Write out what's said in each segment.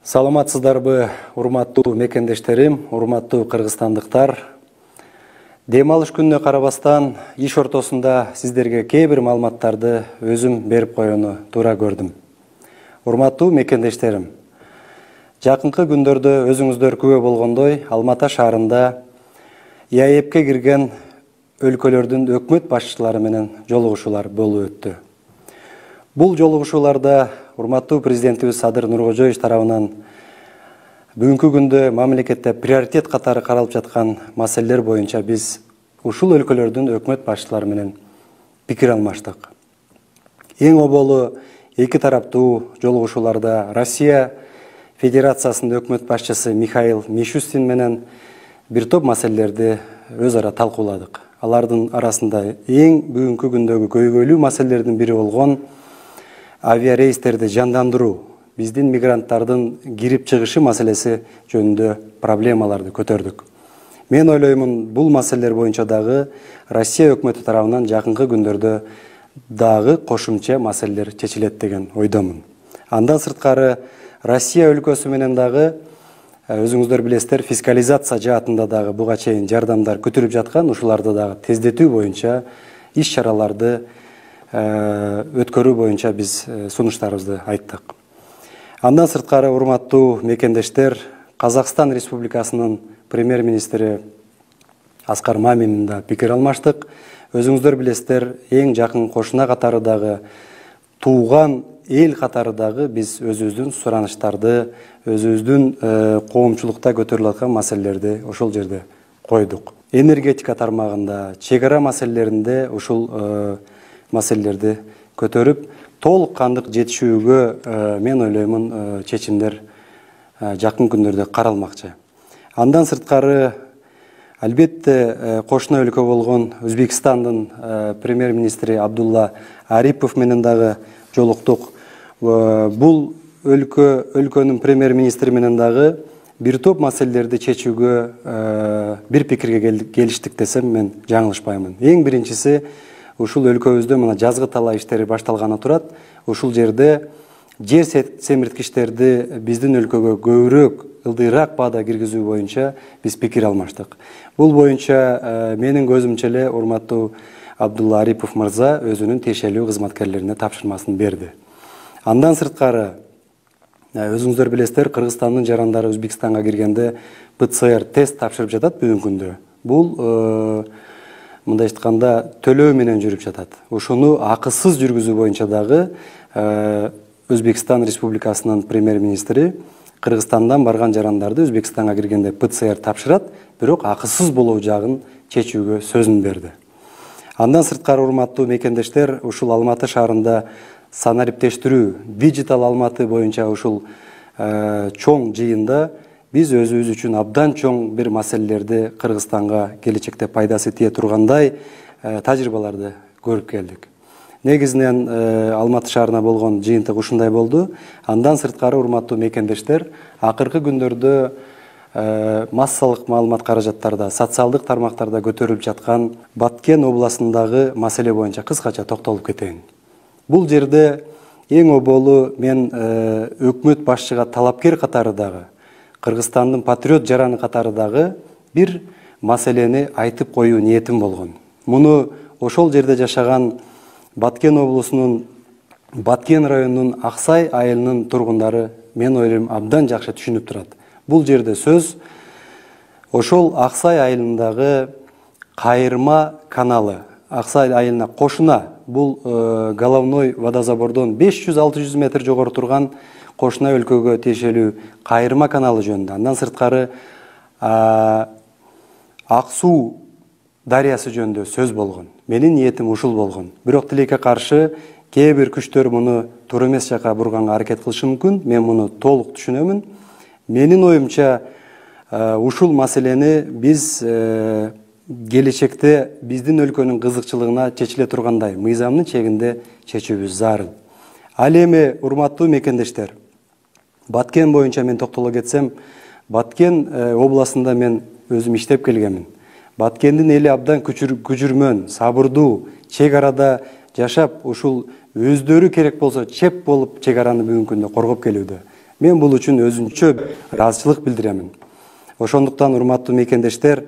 Саламатсыздарбы, урматтуу мекендештерим, урматтуу кыргызстандыктар. Дем алыш күнүнө карабастан иш ортосунда сиздерге кээ бир маалыматтарды өзүм берип коюуну туура көрдүм. Урматтуу мекендештерим, жакынкы күндөрдө өзүңүздөр күбө болгондой, Алматы шаарында ИАЭПке кирген өлкөлөрдүн өкмөт башчылары менен жолугушуулар болуп өттү. Бул жолугушууларда урматтуу президентибиз Садыр Нуркожоевич тарабынан бүгүнкү күндө мамлекетте приоритет катары каралып жаткан маселелер боюнча биз ушул өлкөлөрдүн өкмөт башчылары менен пикир алмаштык. Эң оболу эки тараптуу жолугушууларда Россия Федерациясынын өкмөт башчысы Михаил Мишустин менен бир топ маселелерди өз ара талкууладык. Алардын арасында эң бүгүнкү күндөгү көйгөйлүү маселелердин бири болгон авиарейстерди жандандыруу, биздин мигранттардын кирип чыгышы маселеси жөнүндө проблемаларды көтөрдүк. Мен ойлоймун, бул маселелер боюнча дагы Россия өкмөтү тарабынан жакынкы күндөрдө дагы кошумча маселелер чечилет деген ойдомун. Андан сырткары Россия өлкөсү менен дагы өзүңүздөр билесиздер, фискализация жаатында дагы буга чейин жардамдар күтүлүп жаткан, ушуларды дагы тездетүү боюнча иш чараларды өткөрүү боюнча биз сунуштарыбызды айттык. Андан сырткары, урматтуу мекендештер, Казакстан Республикасынын премьер-министри Аскар Маминин да пикир алмаштык. Өзүңүздөр билесиздер, эң жакын кошуна катары дагы, тууган эл катары дагы биз өзүбүздүн сураныштарды, өзүбүздүн коомчулукта көтөрүлүп аткан маселелерди ошол жерде койдук. Энергетика тармагында, чек ара маселелеринде ушул маселелерди көтөрүп, толук кандык жетишүүгө мен ойлоймун чечимдер жакын күндөрдө каралмакчы. Андан сырткары, албетте кошуна өлкө болгон Өзбекстандын премьер-министри Абдулла Арипов менен дагы жолуктук. Бул өлкөнүн премьер-министри менен дагы бир топ маселелерди чечүүгө бир пикирге келиштик десем мен жаңылышпаймын. Эң биринчиси, ушул өлкөбүздө мына жазгы талаа иштери башталганы турат. Ушул жерде жер семирткичтерди биздин өлкөгө көбүрөөк, ылдыйраак баада киргизүү боюнча биз пикир алмаштык. Бул боюнча менин көзүмчө эле урматтуу Абдулла Арипов мырза өзүнүн тиешелүү кызматкерлерине тапшырмасын берди. Андан сырткары, өзүңүздөр билесиздер, Кыргызстандын жарандары Өзбекстанга киргенде ПЦР тест тапшырып жатат бүгүнкү күндө. Бул мындай айтканда төлөө менен жүрүп жатат. Ушуну акысыз жүргүзүү боюнча дагы Өзбекстан Республикасынын премьер-министри Кыргызстандан барган жарандарды Өзбекстанга киргенде ПЦР тапшырат, бирок акысыз болуу жагын чечүүгө сөзүн берди. Андан сырткары, урматтуу мекендештер, ушул Алматы шаарында санариптештирүү, Digital Алматы боюнча ушул чоң жыйында биз өзүбүз үчүн абдан чоң бир маселелерди Кыргызстанга келечекте пайдасы тие тургандай тажрыйбаларды көрүп келдик. Негизинен Алматы шаарына болгон жыйынтык ушундай болду. Андан сырткары, урматтуу мекендештер, акыркы күндөрдө массалык маалымат каражаттарда, социалдык тармактарда көтөрүлүп жаткан Баткен областындагы маселе боюнча кыскача токтолуп кетейин. Бул жерде эң оболу мен өкмөт башчыга талапкер катары дагы, Кыргызстандын патриот жараны катары дагы бир маселени айтып коюу ниетим болгон. Муну ошол жерде жашаган Баткен облусунун Баткен районунун Аксай айылынын тургундары мен ойлойм абдан жакшы түшүнүп турат. Бул жерде сөз ошол Аксай айылындагы кайырма каналы, Аксай айылына кошуна, бул головной водозабордон 500-600 метр жогору турган кошуна өлкөгө тиешелүү кайырма каналы жөнүндө. Андан сырткары Ак суу дарыясы жөнүндө сөз болгон. Менин ниетим ушул болгон. Бирок тилекке каршы кээ бир күчтөр муну туура эмес жака бурганга аракет кылышы мүмкүн. Мен муну толук түшүнөмүн. Менин оюмча ушул маселени биз келечекте биздин өлкөнүн кызыкчылыгына чечиле тургандай мыйзамдын чегинде чечүүбүз зарыл. Ал эми, урматтуу мекендештер, Баткен боюнча мен токтоло кетсем, Баткен областында мен өзүм иштеп келгенмин. Баткендин эли абдан күчүрмөн, сабырдуу, чек арада жашап, ушул өздөрү керек болсо чеп болуп чек араны бүгүнкү күндө коргоп келүүдө. Мен бул үчүн өзүнчө ыраазычылык билдиремин. Ошондуктан урматтуу мекендештер,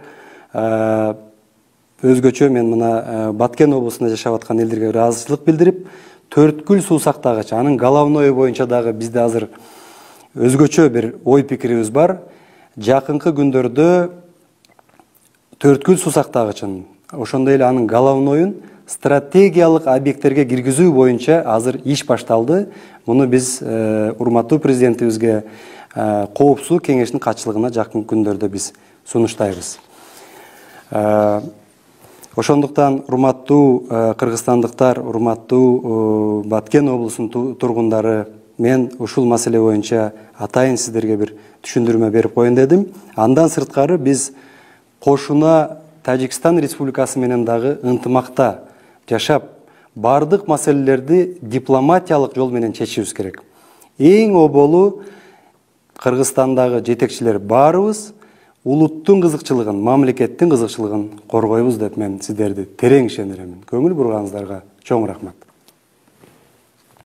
өзгөчө мен мына Баткен облусунда жашап аткан элдерге ыраазычылык билдирип, Төрткүл суу сактагыч, анын головной боюнча дагы бизде азыр өзгөчө бир ой пикирибиз бар. Жакынкы күндөрдө Төрткүл суу сактагычын, ошондой эле анын головнойун стратегиялык объекттерге киргизүү боюнча азыр иш башталды. Муну биз урматтуу президентибизге коопсуздук кеңешинин катчылыгына жакын күндөрдө биз сунуштайбыз. Ошондуктан урматтуу кыргызстандыктар, урматтуу Баткен облусунун тургундары, мен ушул маселе боюнча атайын сиздерге бир түшүндүрмө берип коеюн дедим. Андан сырткары биз кошуна Тажикстан Республикасы менен дагы ынтымакта жашап, бардык маселелерди дипломатиялык жол менен чечишибиз керек. Эң оболу Кыргызстандагы жетекчилер баарыбыз улуттун кызыкчылыгын, мамлекеттин кызыкчылыгын коргойбуз деп мен сиздерди терең ишендиремин. Көңүл бурганыңыздарга чоң рахмат.